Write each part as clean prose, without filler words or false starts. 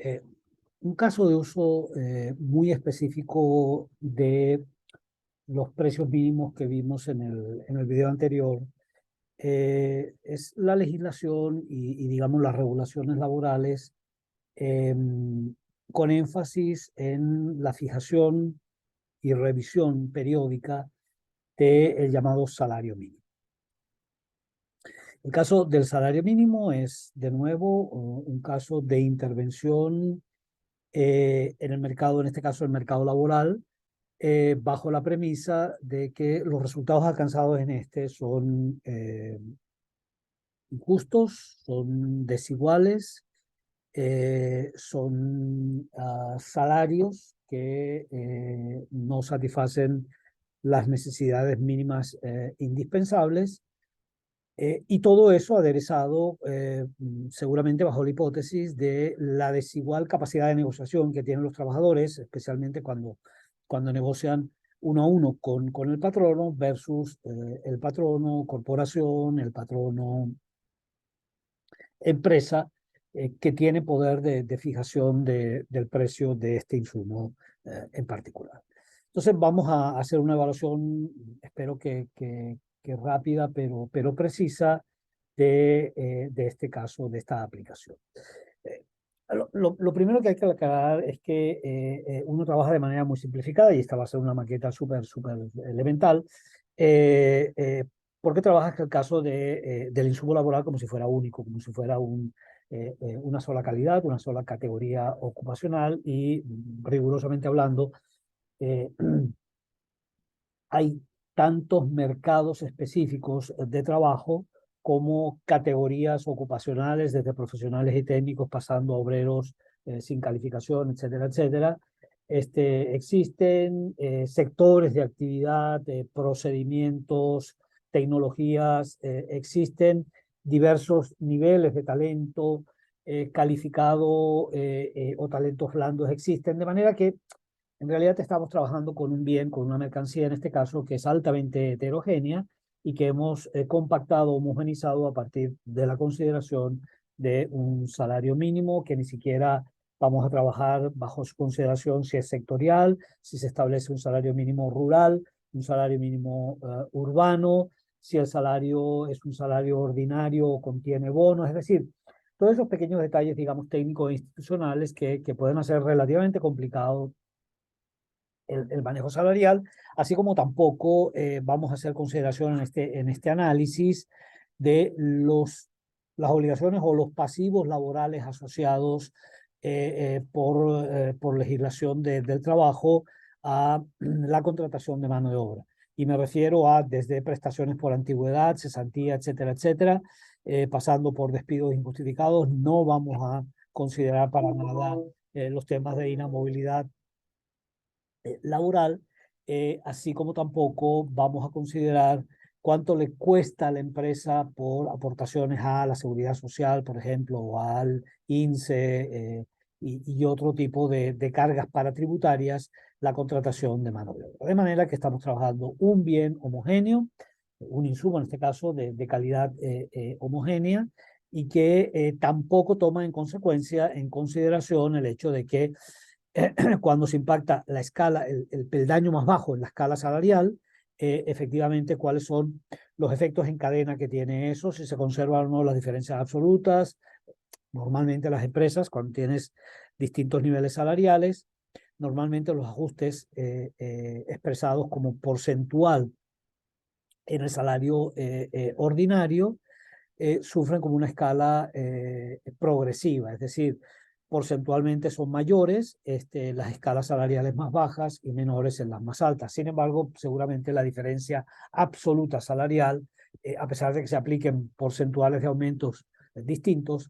Eh, un caso de uso muy específico de los precios mínimos que vimos en el video anterior es la legislación y, digamos, las regulaciones laborales con énfasis en la fijación y revisión periódica del llamado salario mínimo. El caso del salario mínimo es, de nuevo, un caso de intervención en el mercado, en este caso el mercado laboral, bajo la premisa de que los resultados alcanzados en este son injustos, son desiguales, son salarios que no satisfacen las necesidades mínimas indispensables. Y todo eso aderezado seguramente bajo la hipótesis de la desigual capacidad de negociación que tienen los trabajadores, especialmente cuando negocian uno a uno con el patrono versus el patrono, corporación, el patrono, empresa, que tiene poder de fijación del precio de este insumo en particular. Entonces vamos a hacer una evaluación, espero que rápida, pero precisa de este caso, de esta aplicación. Eh, lo primero que hay que aclarar es que uno trabaja de manera muy simplificada y esta va a ser una maqueta súper elemental. Eh, eh, porque trabajas el caso del insumo laboral como si fuera único, como si fuera una sola calidad, una sola categoría ocupacional y rigurosamente hablando, eh, hay tantos mercados específicos de trabajo como categorías ocupacionales, desde profesionales y técnicos, pasando a obreros sin calificación, etcétera, etcétera. Existen sectores de actividad, procedimientos, tecnologías, existen diversos niveles de talento calificado o talentos blandos existen, de manera que en realidad estamos trabajando con un bien, con una mercancía en este caso, que es altamente heterogénea y que hemos compactado, homogenizado a partir de la consideración de un salario mínimo que ni siquiera vamos a trabajar bajo su consideración si es sectorial, si se establece un salario mínimo rural, un salario mínimo urbano, si el salario es un salario ordinario o contiene bonos, es decir, todos esos pequeños detalles, digamos, técnicos e institucionales que pueden hacer relativamente complicados el manejo salarial, así como tampoco vamos a hacer consideración en este análisis de las obligaciones o los pasivos laborales asociados por legislación del trabajo a la contratación de mano de obra. Y me refiero a desde prestaciones por antigüedad, cesantía, etcétera, etcétera, pasando por despidos injustificados. No vamos a considerar para nada los temas de inamovilidad laboral, así como tampoco vamos a considerar cuánto le cuesta a la empresa por aportaciones a la seguridad social, por ejemplo, o al INSEE y otro tipo de cargas paratributarias, la contratación de mano de obra. De manera que estamos trabajando un bien homogéneo, un insumo en este caso de calidad homogénea, y que tampoco toma en consecuencia, en consideración el hecho de que cuando se impacta la escala, el peldaño más bajo en la escala salarial, efectivamente cuáles son los efectos en cadena que tiene eso, si se conservan o no las diferencias absolutas. Normalmente las empresas, cuando tienes distintos niveles salariales, normalmente los ajustes expresados como porcentual en el salario ordinario sufren como una escala progresiva, es decir, porcentualmente son mayores las escalas salariales más bajas y menores en las más altas. Sin embargo, seguramente la diferencia absoluta salarial, a pesar de que se apliquen porcentuales de aumentos distintos,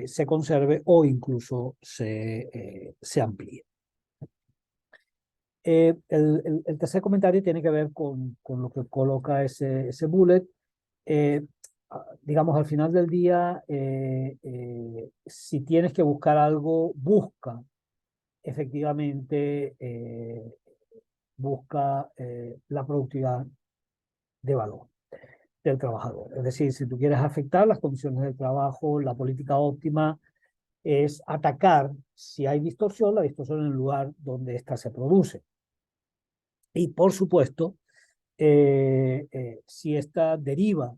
se conserve o incluso se amplíe. El tercer comentario tiene que ver con lo que coloca ese bullet. Eh, digamos, al final del día, si tienes que buscar algo, busca efectivamente, busca la productividad de valor del trabajador. Es decir, si tú quieres afectar las condiciones del trabajo, la política óptima, es atacar, si hay distorsión, la distorsión en el lugar donde ésta se produce. Y por supuesto, si esta deriva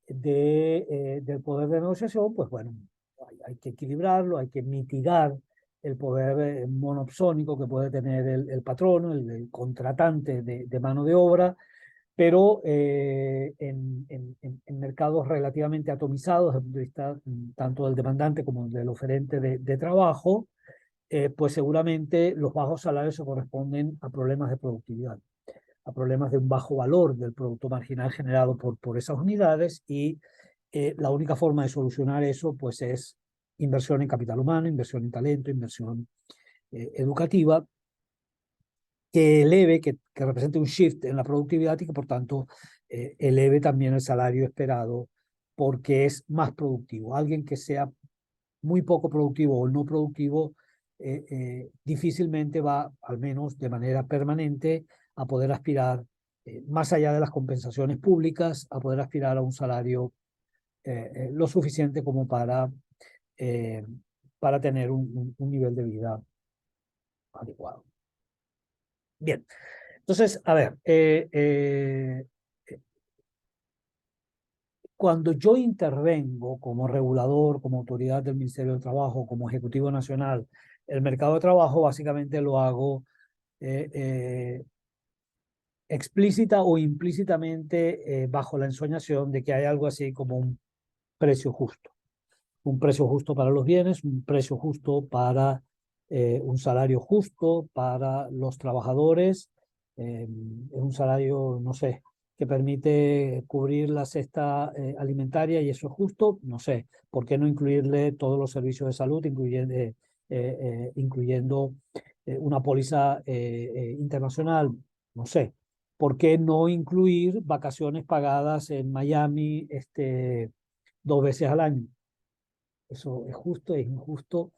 del poder de negociación, pues bueno, hay que equilibrarlo, hay que mitigar el poder monopsónico que puede tener el patrono, el contratante de mano de obra, pero en mercados relativamente atomizados desde el punto de vista tanto del demandante como del oferente de trabajo, pues seguramente los bajos salarios se corresponden a problemas de productividad, a problemas de un bajo valor del producto marginal generado por esas unidades, y la única forma de solucionar eso pues es inversión en capital humano, inversión en talento, inversión educativa, que eleve, que represente un shift en la productividad y que por tanto eleve también el salario esperado porque es más productivo. Alguien que sea muy poco productivo o no productivo difícilmente va, al menos de manera permanente, a poder aspirar, más allá de las compensaciones públicas, a poder aspirar a un salario lo suficiente como eh, para tener un nivel de vida adecuado. Bien, entonces, a ver, cuando yo intervengo como regulador, como autoridad del Ministerio del Trabajo, como Ejecutivo Nacional, el mercado de trabajo, básicamente lo hago explícita o implícitamente bajo la ensoñación de que hay algo así como precio justo, un precio justo para los bienes, un precio justo para un salario justo para los trabajadores, un salario, no sé, que permite cubrir la cesta alimentaria y eso es justo, no sé, ¿por qué no incluirle todos los servicios de salud, incluyendo una póliza internacional? No sé. ¿Por qué no incluir vacaciones pagadas en Miami 2 veces al año? Eso es justo, es injusto.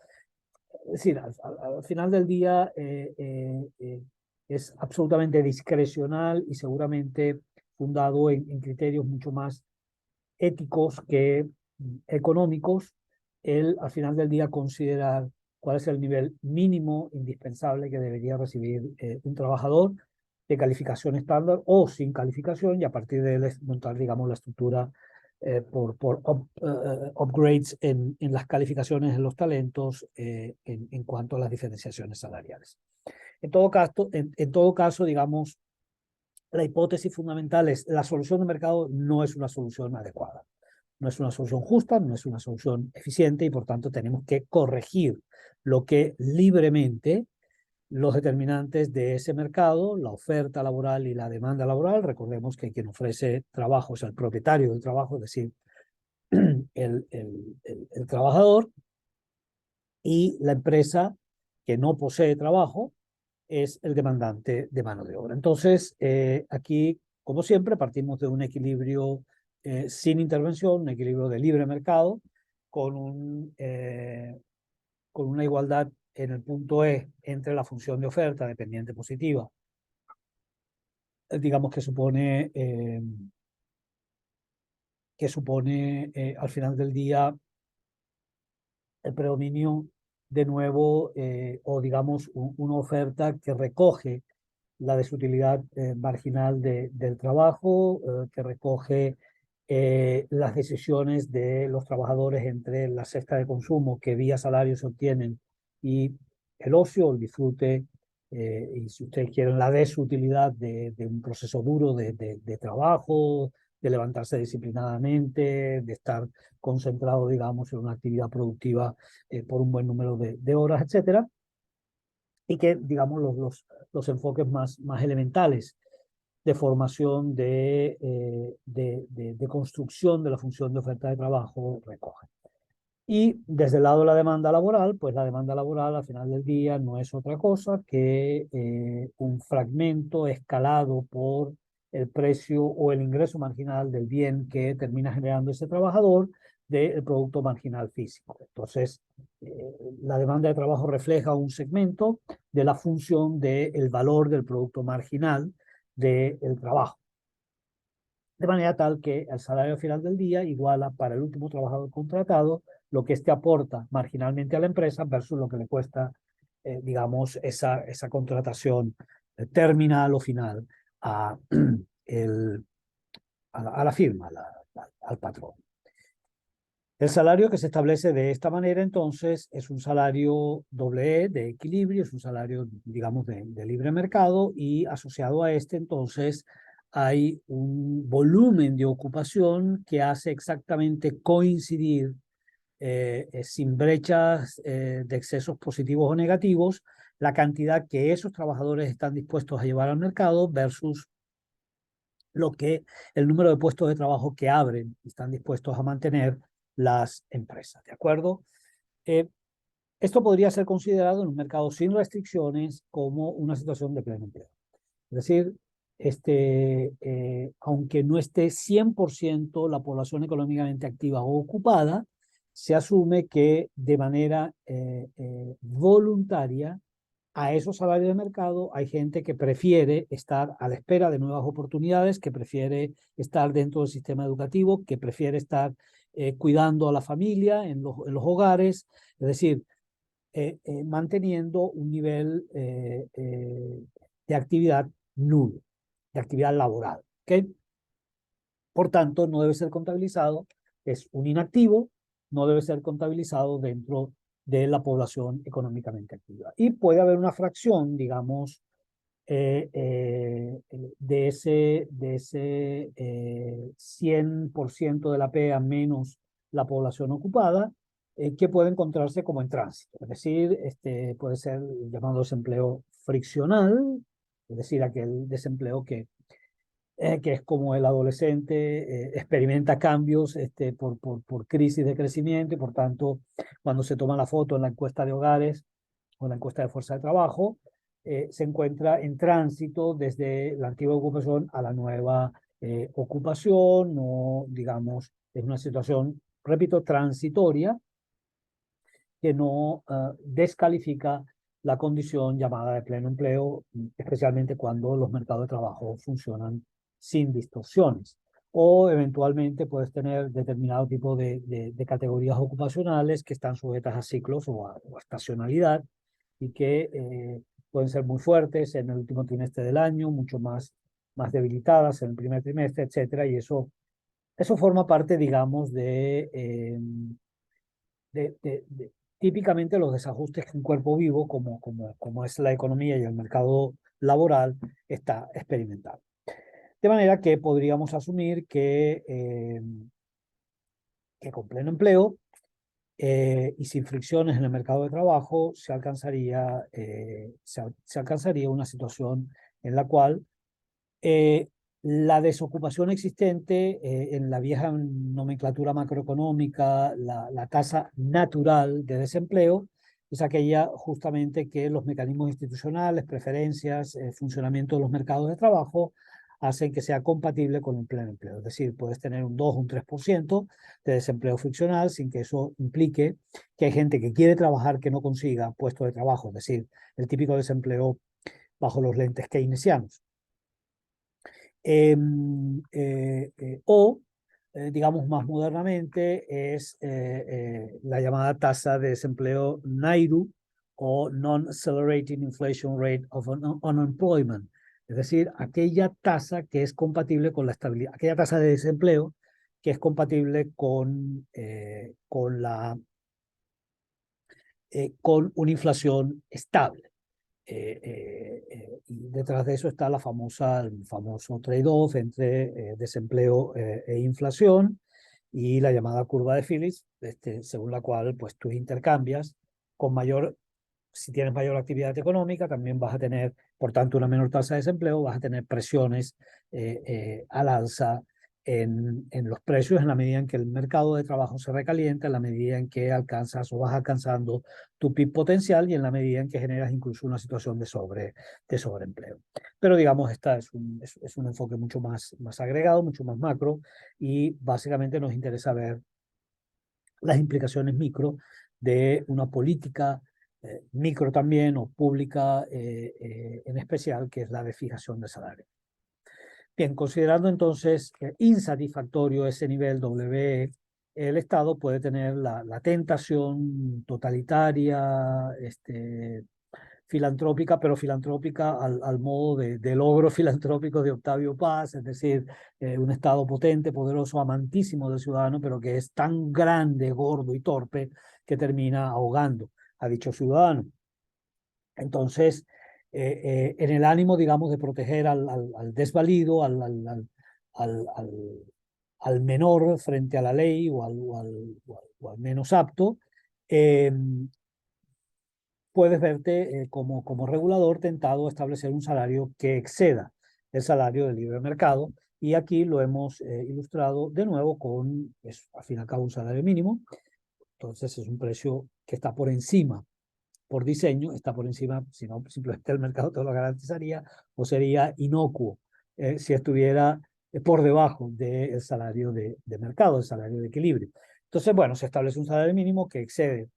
Es decir, al final del día es absolutamente discrecional y seguramente fundado en criterios mucho más éticos que económicos, el al final del día considerar cuál es el nivel mínimo indispensable que debería recibir un trabajador de calificación estándar o sin calificación, y a partir de él montar, digamos, la estructura por upgrades en las calificaciones de los talentos en cuanto a las diferenciaciones salariales. En todo caso, digamos, la hipótesis fundamental es la solución de mercado no es una solución adecuada, no es una solución justa, no es una solución eficiente y por tanto tenemos que corregir lo que libremente los determinantes de ese mercado, la oferta laboral y la demanda laboral. Recordemos que quien ofrece trabajo es el propietario del trabajo, es decir, el trabajador, y la empresa que no posee trabajo es el demandante de mano de obra. Entonces, aquí, como siempre, partimos de un equilibrio sin intervención, un equilibrio de libre mercado, con, con una igualdad en el punto E entre la función de oferta dependiente positiva, digamos que supone al final del día el predominio de nuevo, o digamos una oferta que recoge la desutilidad marginal del trabajo, que recoge las decisiones de los trabajadores entre la cesta de consumo que vía salario se obtienen y el ocio, el disfrute, y si ustedes quieren la desutilidad de un proceso duro de trabajo, de levantarse disciplinadamente, de estar concentrado, digamos, en una actividad productiva por un buen número de horas, etcétera, y que, digamos, los enfoques más elementales de formación de construcción de la función de oferta de trabajo recogen. Y desde el lado de la demanda laboral, pues la demanda laboral al final del día no es otra cosa que un fragmento escalado por el precio o el ingreso marginal del bien que termina generando ese trabajador del producto marginal físico. Entonces, la demanda de trabajo refleja un segmento de la función del valor del producto marginal del trabajo. de manera tal que el salario al final del día iguala para el último trabajador contratado lo que éste aporta marginalmente a la empresa versus lo que le cuesta, digamos, esa contratación terminal o final a, el, a la firma, al patrón. El salario que se establece de esta manera, entonces, es un salario doble E de equilibrio, es un salario, digamos, de libre mercado y asociado a este, entonces, hay un volumen de ocupación que hace exactamente coincidir, sin brechas de excesos positivos o negativos, la cantidad que esos trabajadores están dispuestos a llevar al mercado versus lo que el número de puestos de trabajo que abren y están dispuestos a mantener las empresas, ¿de acuerdo? Eh, Esto podría ser considerado en un mercado sin restricciones como una situación de pleno empleo. Es decir, aunque no esté 100% la población económicamente activa o ocupada, se asume que de manera voluntaria a esos salarios de mercado hay gente que prefiere estar a la espera de nuevas oportunidades, que prefiere estar dentro del sistema educativo, que prefiere estar cuidando a la familia en los hogares, es decir, manteniendo un nivel de actividad nulo, de actividad laboral. ¿Okay? Por tanto, no debe ser contabilizado, es un inactivo, no debe ser contabilizado dentro de la población económicamente activa. Y puede haber una fracción, digamos, de ese 100% de la PEA menos la población ocupada, que puede encontrarse como en tránsito. Es decir, puede ser llamado desempleo friccional, es decir, aquel desempleo que es como el adolescente experimenta cambios por crisis de crecimiento y por tanto, cuando se toma la foto en la encuesta de hogares o en la encuesta de fuerza de trabajo, se encuentra en tránsito desde la antigua ocupación a la nueva ocupación, o digamos, es una situación, repito, transitoria, que no descalifica la condición llamada de pleno empleo, especialmente cuando los mercados de trabajo funcionan sin distorsiones. O eventualmente puedes tener determinado tipo de categorías ocupacionales que están sujetas a ciclos o a estacionalidad y que pueden ser muy fuertes en el último trimestre del año, mucho más debilitadas en el primer trimestre, etcétera. Y eso forma parte, digamos, de típicamente los desajustes que un cuerpo vivo, como es la economía y el mercado laboral, está experimentando. De manera que podríamos asumir que con pleno empleo y sin fricciones en el mercado de trabajo se alcanzaría una situación en la cual la desocupación existente en la vieja nomenclatura macroeconómica, la tasa natural de desempleo, es aquella justamente que los mecanismos institucionales, preferencias, funcionamiento de los mercados de trabajo hacen que sea compatible con el pleno empleo. Es decir, puedes tener un 2 o un 3% de desempleo friccional sin que eso implique que hay gente que quiere trabajar que no consiga puesto de trabajo, es decir, el típico desempleo bajo los lentes keynesianos. O, digamos más modernamente, es la llamada tasa de desempleo NAIRU o Non-Accelerating Inflation Rate of Unemployment, es decir, aquella tasa que es compatible con la estabilidad, aquella tasa de desempleo que es compatible con una inflación estable. Y detrás de eso está el famoso trade-off entre desempleo e inflación y la llamada curva de Phillips, según la cual pues tú intercambias con si tienes mayor actividad económica, también vas a tener, por tanto, una menor tasa de desempleo, vas a tener presiones al alza en los precios en la medida en que el mercado de trabajo se recalienta, en la medida en que alcanzas o vas alcanzando tu PIB potencial y en la medida en que generas incluso una situación de sobreempleo. Pero digamos, esta es un enfoque mucho más agregado, mucho más macro y básicamente nos interesa ver las implicaciones micro de una política micro también o pública en especial, que es la de fijación de salario. Bien, considerando entonces insatisfactorio ese nivel WE, el Estado puede tener la tentación totalitaria, filantrópica, pero filantrópica al modo de logro filantrópico de Octavio Paz, es decir, un Estado potente, poderoso, amantísimo del ciudadano, pero que es tan grande, gordo y torpe que termina ahogando a dicho ciudadano. Entonces, en el ánimo, digamos, de proteger al desvalido, al menor frente a la ley o al menos apto, eh, puedes verte como regulador tentado a establecer un salario que exceda el salario del libre mercado. Y aquí lo hemos ilustrado de nuevo con, al fin y al cabo, un salario mínimo. Entonces es un precio que está por encima, por diseño, está por encima, si no, simplemente el mercado te lo garantizaría, o sería inocuo si estuviera por debajo del salario de mercado, el salario de equilibrio. Entonces, bueno, se establece un salario mínimo que excede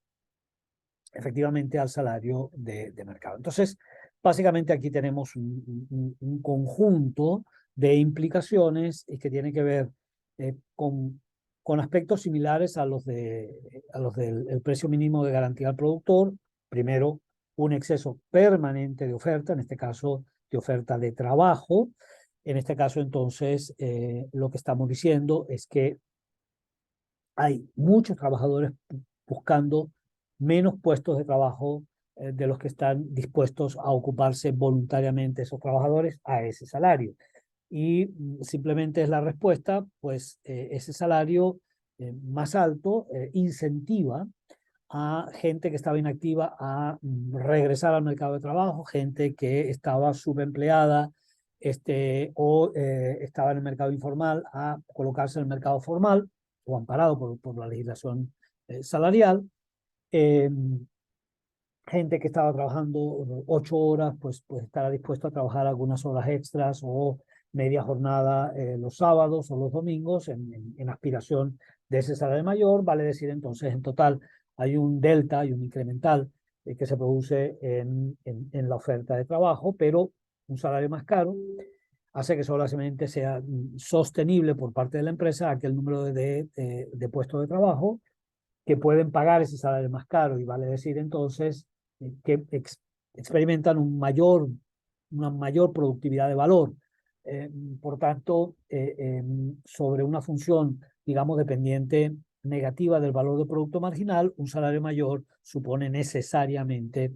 efectivamente al salario de mercado. Entonces, básicamente aquí tenemos un conjunto de implicaciones y que tiene que ver con aspectos similares a los del el precio mínimo de garantía al productor. Primero, un exceso permanente de oferta, en este caso de oferta de trabajo. En este caso, entonces, lo que estamos diciendo es que hay muchos trabajadores buscando menos puestos de trabajo de los que están dispuestos a ocuparse voluntariamente esos trabajadores a ese salario. Y simplemente es la respuesta, pues ese salario más alto incentiva a gente que estaba inactiva a regresar al mercado de trabajo, gente que estaba subempleada o estaba en el mercado informal a colocarse en el mercado formal o amparado por la legislación salarial. Eh, Gente que estaba trabajando 8 horas, pues estará dispuesto a trabajar algunas horas extras o media jornada los sábados o los domingos en aspiración de ese salario mayor. Vale decir entonces, en total hay un delta, hay un incremental que se produce en la oferta de trabajo, pero un salario más caro hace que solamente sea sostenible por parte de la empresa aquel número de puestos de trabajo que pueden pagar ese salario más caro, y vale decir entonces que experimentan una mayor productividad de valor. Eh, por tanto, sobre una función, digamos, dependiente negativa del valor del producto marginal, un salario mayor supone necesariamente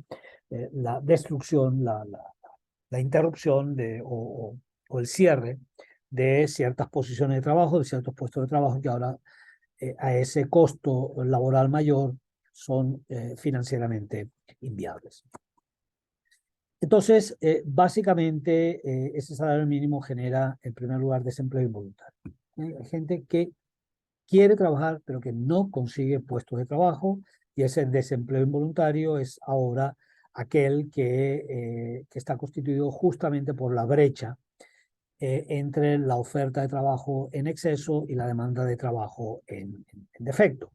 la destrucción, la interrupción o el cierre de ciertas posiciones de trabajo, de ciertos puestos de trabajo que ahora a ese costo laboral mayor son financieramente inviables. Entonces, básicamente, ese salario mínimo genera, en primer lugar, desempleo involuntario. Hay gente que quiere trabajar, pero que no consigue puestos de trabajo, y ese desempleo involuntario es ahora aquel que está constituido justamente por la brecha entre la oferta de trabajo en exceso y la demanda de trabajo en defecto.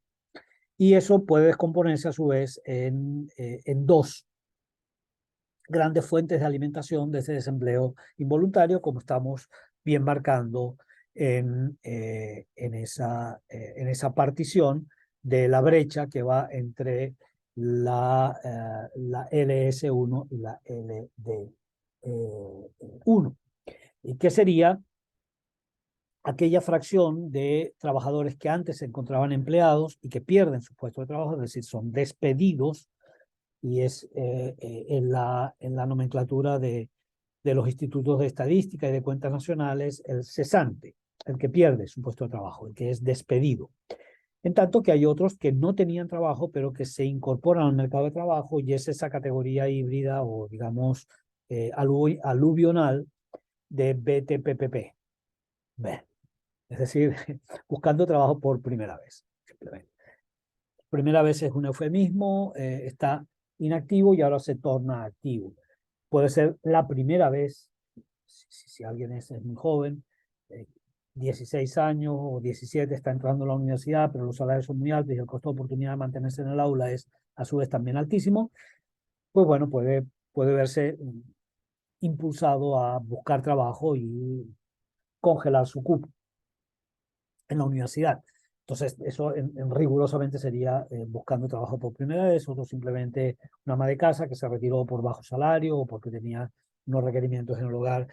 Y eso puede descomponerse a su vez en dos grandes fuentes de alimentación de ese desempleo involuntario, como estamos bien marcando en esa partición de la brecha que va entre la LS1 y la LD1. ¿Y qué sería aquella fracción de trabajadores que antes se encontraban empleados y que pierden su puesto de trabajo, es decir, son despedidos, y es en la nomenclatura de los institutos de estadística y de cuentas nacionales el cesante, el que pierde su puesto de trabajo, el que es despedido. En tanto que hay otros que no tenían trabajo, pero que se incorporan al mercado de trabajo, y es esa categoría híbrida o, digamos, aluvional de BTPPP. Es decir, buscando trabajo por primera vez, simplemente. Primera vez es un eufemismo, está inactivo y ahora se torna activo. Puede ser la primera vez, si alguien es muy joven, 16 años o 17, está entrando a la universidad, pero los salarios son muy altos y el costo de oportunidad de mantenerse en el aula es a su vez también altísimo. Pues bueno, puede verse impulsado a buscar trabajo y congelar su cupo en la universidad. Entonces, eso rigurosamente sería buscando trabajo por primera vez, otro simplemente una ama de casa que se retiró por bajo salario o porque tenía unos requerimientos en el hogar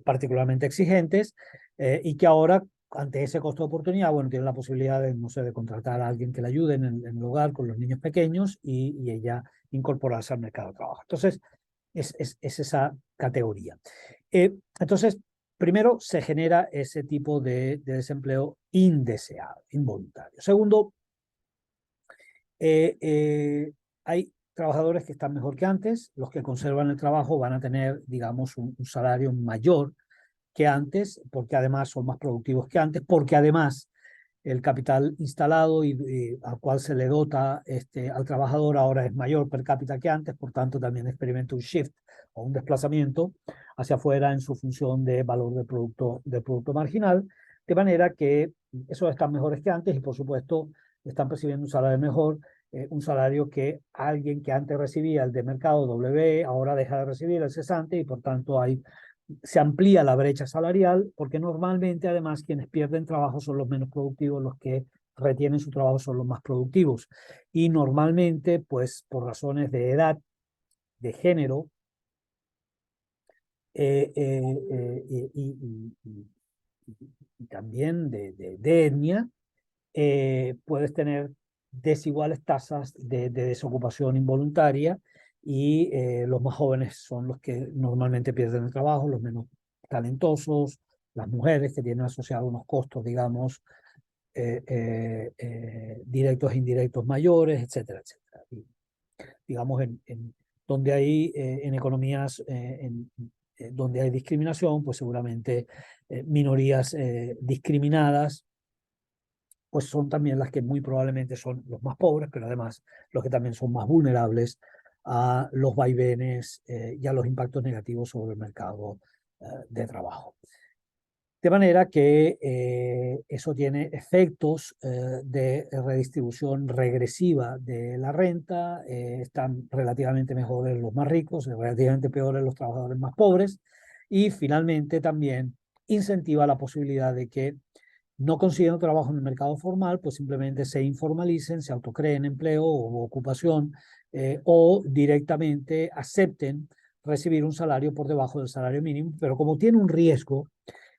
particularmente exigentes y que ahora, ante ese costo de oportunidad, bueno, tiene la posibilidad de, no sé, de contratar a alguien que le ayude en el hogar con los niños pequeños y ella incorporarse al mercado de trabajo. Entonces, es esa categoría. Entonces, primero, se genera ese tipo de desempleo indeseado, involuntario. Segundo, hay trabajadores que están mejor que antes. Los que conservan el trabajo van a tener, digamos, un salario mayor que antes, porque además son más productivos que antes, porque además el capital instalado y al cual se le dota al trabajador ahora es mayor per cápita que antes, por tanto también experimenta un shift o un desplazamiento hacia afuera en su función de valor del producto marginal, de manera que esos están mejores que antes y por supuesto están percibiendo un salario mejor, un salario que alguien que antes recibía el de mercado W ahora deja de recibir el cesante y por tanto se amplía la brecha salarial porque normalmente además quienes pierden trabajo son los menos productivos, los que retienen su trabajo son los más productivos y normalmente pues por razones de edad, de género y también de etnia, puedes tener desiguales tasas de desocupación involuntaria y los más jóvenes son los que normalmente pierden el trabajo, los menos talentosos, las mujeres que tienen asociados unos costos, digamos, directos e indirectos mayores, etcétera, etcétera. Y, digamos, donde hay en economías donde hay discriminación, pues seguramente minorías discriminadas pues son también las que muy probablemente son los más pobres, pero además los que también son más vulnerables a los vaivenes y a los impactos negativos sobre el mercado de trabajo. De manera que eso tiene efectos de redistribución regresiva de la renta, están relativamente mejores los más ricos, relativamente peores los trabajadores más pobres, y finalmente también incentiva la posibilidad de que no consiguen trabajo en el mercado formal, pues simplemente se informalicen, se autocreen empleo o ocupación o directamente acepten recibir un salario por debajo del salario mínimo, pero como tiene un riesgo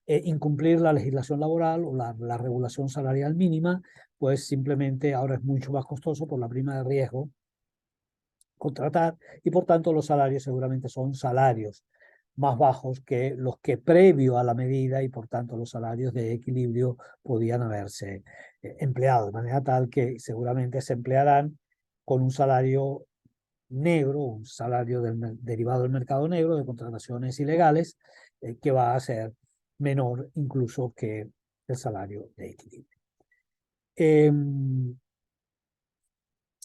incumplir la legislación laboral o la regulación salarial mínima, pues simplemente ahora es mucho más costoso por la prima de riesgo contratar y por tanto los salarios seguramente son salarios más bajos que los que previo a la medida y por tanto los salarios de equilibrio podían haberse empleado, de manera tal que seguramente se emplearán con un salario negro, un salario derivado del mercado negro de contrataciones ilegales que va a ser menor incluso que el salario de equilibrio.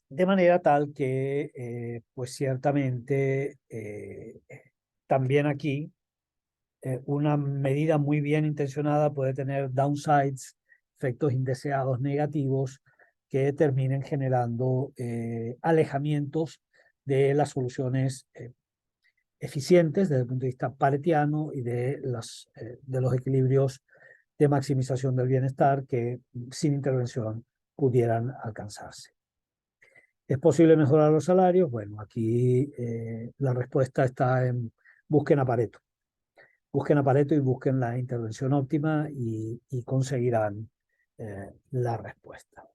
De manera tal que, pues ciertamente, también aquí una medida muy bien intencionada puede tener downsides, efectos indeseados negativos que terminen generando alejamientos de las soluciones eficientes desde el punto de vista paretiano y de los equilibrios de maximización del bienestar que sin intervención pudieran alcanzarse. ¿Es posible mejorar los salarios? Bueno, aquí la respuesta está en busquen a Pareto. Busquen a Pareto y busquen la intervención óptima y conseguirán la respuesta.